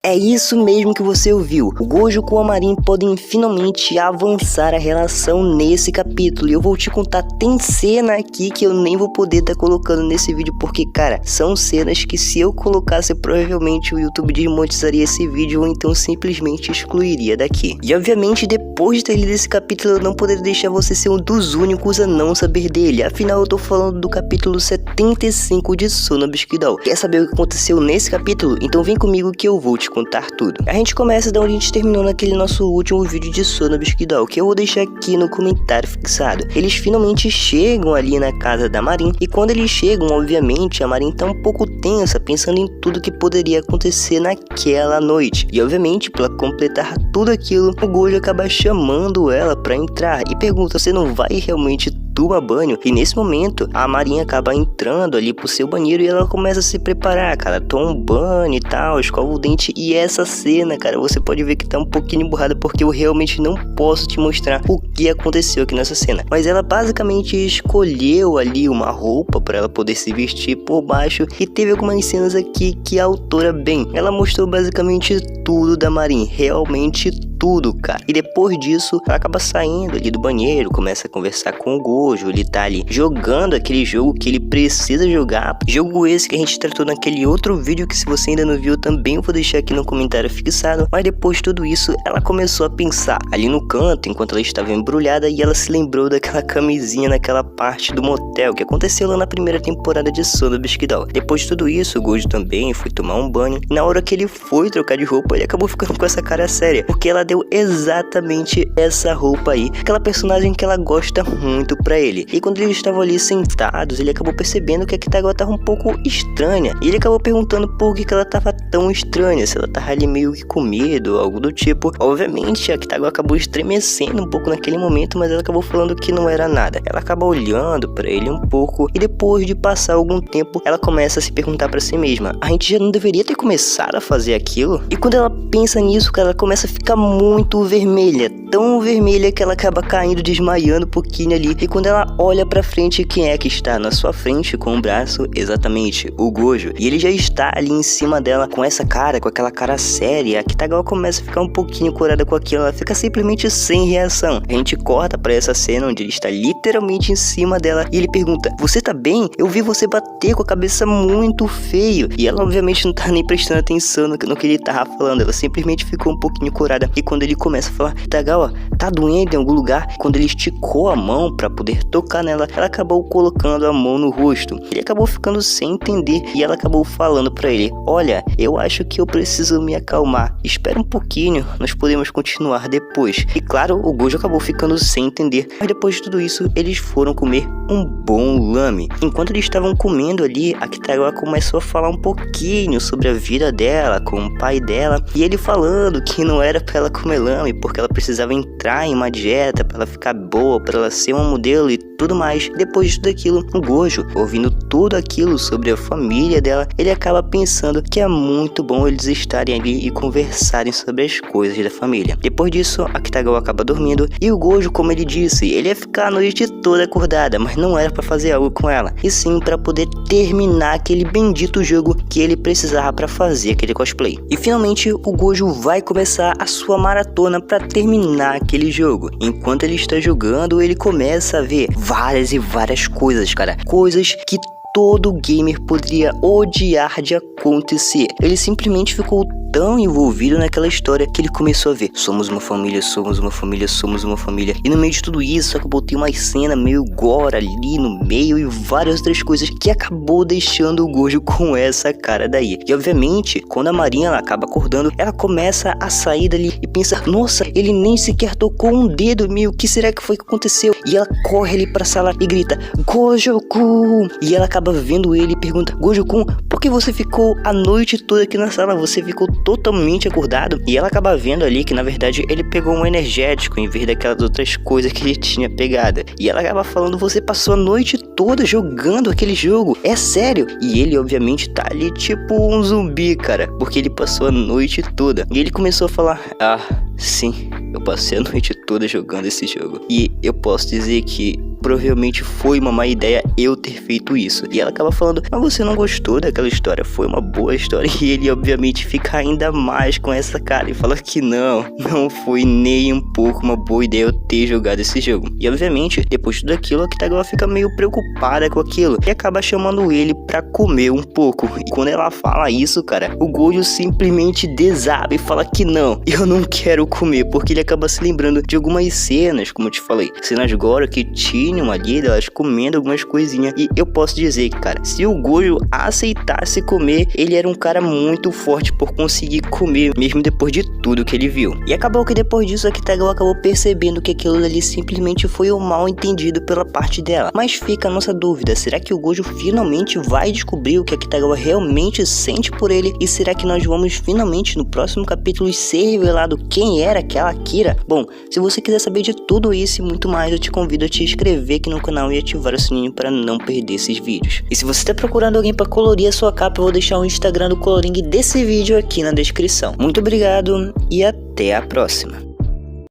É isso mesmo que você ouviu. O Gojo com a Marin podem finalmente avançar a relação nesse capítulo. E eu vou te contar, tem cena aqui que eu nem vou poder estar colocando nesse vídeo, porque, cara, são cenas que se eu colocasse, provavelmente o YouTube desmonetizaria esse vídeo ou então simplesmente excluiria daqui. E obviamente, depois de ter lido esse capítulo, eu não poderia deixar você ser um dos únicos a não saber dele. Afinal, eu tô falando do capítulo 75 de Sonobuski Doll. Quer saber o que aconteceu nesse capítulo? Então vem comigo que eu vou te contar tudo. A gente começa da onde a gente terminou naquele nosso último vídeo de Sonobuski Doll, que eu vou deixar aqui no comentário fixado. Eles finalmente chegam ali na casa da Marin, e quando eles chegam, obviamente, a Marin tá um pouco tensa, pensando em tudo que poderia acontecer naquela noite. E obviamente, para completar tudo aquilo, o Gojo acaba chamando ela pra entrar e pergunta: você não vai realmente tomar banho? E nesse momento, a Marin acaba entrando ali pro seu banheiro e ela começa a se preparar, cara, toma um banho e tal, escova o dente. E essa cena, cara, você pode ver que tá um pouquinho emburrada, porque eu realmente não posso te mostrar o que aconteceu aqui nessa cena. Mas ela basicamente escolheu ali uma roupa para ela poder se vestir por baixo, e teve algumas cenas aqui que a autora, bem, ela mostrou basicamente tudo da Marin, realmente tudo, cara. E depois disso, ela acaba saindo ali do banheiro, começa a conversar com o Gojo. Ele tá ali jogando aquele jogo que ele precisa jogar, jogo esse que a gente tratou naquele outro vídeo, que se você ainda não viu também eu vou deixar aqui no comentário fixado. Mas depois de tudo isso, ela começou a pensar ali no canto, enquanto ela estava embrulhada, e ela se lembrou daquela camisinha naquela parte do motel que aconteceu lá na primeira temporada de Sonobuski Doll. Depois de tudo isso, o Gojo também foi tomar um banho, e na hora que ele foi trocar de roupa, ele acabou ficando com essa cara séria, porque ela deu exatamente essa roupa aí, aquela personagem que ela gosta muito pra ele. E quando eles estavam ali sentados, ele acabou percebendo que a Kitagawa tava um pouco estranha, e ele acabou perguntando por que ela tava tão estranha, se ela tava ali meio que com medo, algo do tipo. Obviamente a Kitagawa acabou estremecendo um pouco naquele momento, mas ela acabou falando que não era nada. Ela acaba olhando pra ele um pouco, e depois de passar algum tempo, ela começa a se perguntar pra si mesma: a gente já não deveria ter começado a fazer aquilo? E quando ela pensa nisso, cara, ela começa a ficar muito vermelha, tão vermelha que ela acaba caindo, desmaiando um pouquinho ali. E quando ela olha pra frente, quem é que está na sua frente com o braço? Exatamente, o Gojo. E ele já está ali em cima dela com essa cara, com aquela cara séria. A Kitagawa começa a ficar um pouquinho curada com aquilo, ela fica simplesmente sem reação. A gente corta pra essa cena onde ele está literalmente em cima dela e ele pergunta: você tá bem? Eu vi você bater com a cabeça muito feio. E ela obviamente não tá nem prestando atenção no que ele tava falando, ela simplesmente ficou um pouquinho curada. E quando ele começa a falar: Kitagawa, tá doendo em algum lugar? Quando ele esticou a mão pra poder tocar nela, ela acabou colocando a mão no rosto. Ele acabou ficando sem entender e ela acabou falando pra ele: olha, eu acho que eu preciso me acalmar, espera um pouquinho, nós podemos continuar depois. E claro, o Gojo acabou ficando sem entender, mas depois de tudo isso, eles foram comer um bom lame. Enquanto eles estavam comendo ali, a Kitagawa começou a falar um pouquinho sobre a vida dela com o pai dela, e ele falando que não era pra ela comer lame, porque ela precisava entrar em uma dieta pra ela ficar boa, pra ela ser uma modelo e tudo mais. Depois de tudo aquilo, o Gojo, ouvindo tudo aquilo sobre a família dela, ele acaba pensando que é muito bom eles estarem ali e conversarem sobre as coisas da família. Depois disso, a Kitagawa acaba dormindo, e o Gojo, como ele disse, ele ia ficar a noite toda acordada, mas não era pra fazer algo com ela, e sim pra poder terminar aquele bendito jogo que ele precisava pra fazer aquele cosplay. E finalmente, o Gojo vai começar a sua maratona pra terminar aquele jogo. Enquanto ele está jogando, ele começa a ver várias e várias coisas, cara, coisas que todo gamer poderia odiar de acontecer. Ele simplesmente ficou tão envolvido naquela história que ele começou a ver: somos uma família, somos uma família, somos uma família. E no meio de tudo isso, acabou ter uma cena meio gore ali no meio e várias outras coisas que acabou deixando o Gojo com essa cara daí. E obviamente, quando a Marin ela acaba acordando, ela começa a sair dali e pensa: nossa, ele nem sequer tocou um dedo meu, o que será que foi que aconteceu? E ela corre ali pra sala e grita: Gojo-kun! E ela acaba vendo ele e pergunta: Gojo-kun, por que você ficou a noite toda aqui na sala? Você ficou totalmente acordado? E ela acaba vendo ali que na verdade ele pegou um energético em vez daquelas outras coisas que ele tinha pegado. E ela acaba falando: você passou a noite toda jogando aquele jogo? É sério? E ele obviamente tá ali tipo um zumbi, cara, porque ele passou a noite toda. E ele começou a falar: ah, sim, eu passei a noite toda jogando esse jogo. E eu posso dizer que provavelmente foi uma má ideia eu ter feito isso. E ela acaba falando, mas você não gostou daquela história, foi uma boa história. E ele obviamente fica ainda mais com essa cara e fala que não foi nem um pouco uma boa ideia eu ter jogado esse jogo. E obviamente, depois de tudo aquilo, a Kitagawa fica meio preocupada com aquilo e acaba chamando ele pra comer um pouco. E quando ela fala isso, cara, o Gojo simplesmente desaba e fala que não, eu não quero comer, porque ele acaba se lembrando de algumas cenas, como eu te falei, cenas agora que tinham ali delas comendo algumas coisinhas. E eu posso dizer que, cara, se o Gojo aceitasse comer, ele era um cara muito forte por conseguir comer, mesmo depois de tudo que ele viu. E acabou que depois disso a Kitagawa acabou percebendo que aquilo ali simplesmente foi um mal entendido pela parte dela. Mas fica a nossa dúvida, será que o Gojo finalmente vai descobrir o que a Kitagawa realmente sente por ele? E será que nós vamos finalmente no próximo capítulo ser revelado quem era aquela Akira? Bom, se você quiser saber de tudo isso e muito mais, eu te convido a te inscrever aqui no canal e ativar o sininho para não perder esses vídeos. E se você está procurando alguém para colorir a sua capa, eu vou deixar o Instagram do coloring desse vídeo aqui na descrição. Muito obrigado e até a próxima.